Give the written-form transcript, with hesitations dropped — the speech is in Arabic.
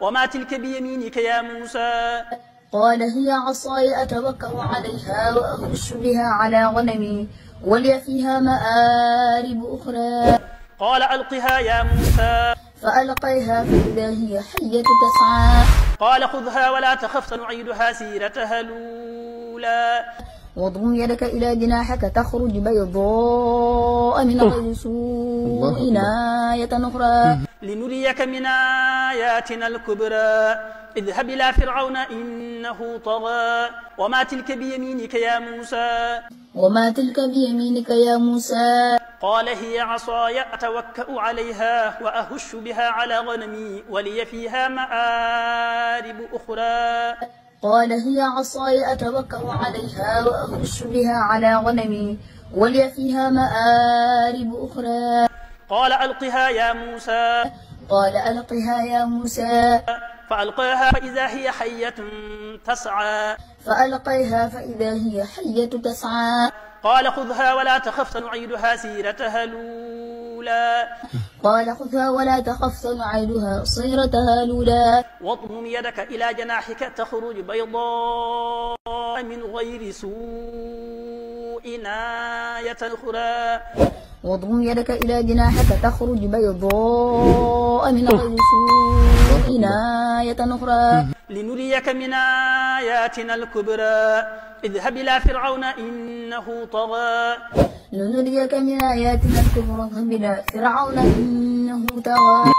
وما تلك بيمينك يا موسى؟ قال هي عصاي أتوكأ عليها وأخش بها على غنمي ولي فيها مآرب أخرى. قال ألقها يا موسى. فألقيها فإذا هي حية تسعى. قال خذها ولا تخف سنعيدها سيرتها الأولى. واضم يدك إلى جناحك تخرج بيضاء من غير سوء آية أخرى لنريك من آياتنا الكبرى. اذهب إلى فرعون إنه طغى. وما تلك بيمينك يا موسى؟ وما تلك بيمينك يا موسى؟ قال هي عصاي أتوكأ عليها وأهش بها على غنمي ولي فيها مآرب أخرى. قال هي عصاي أتوكأ عليها وأخش بها على غنمي ولي فيها مآرب أخرى. قال ألقها يا موسى. قال ألقها يا موسى. فألقاها فإذا هي حية تسعى. فألقيها فإذا هي حية تسعى. قال خذها ولا تخف سنعيدها سيرتها الأولى. قال خذها ولا تخف سنعيدها سيرتها الأولى. واضمم يدك إلى جناحك تخرج بيضاء من غير سوء آية أخرى. واضم يدك إلى جناحك تخرج بيضاء من غير سوء آية أخرى لنريك من آياتنا الكبرى. اذهب إلى فرعون إنه طغى. لنريك من آياتنا الكبرى. اذهب إلى فرعون إنه طغى.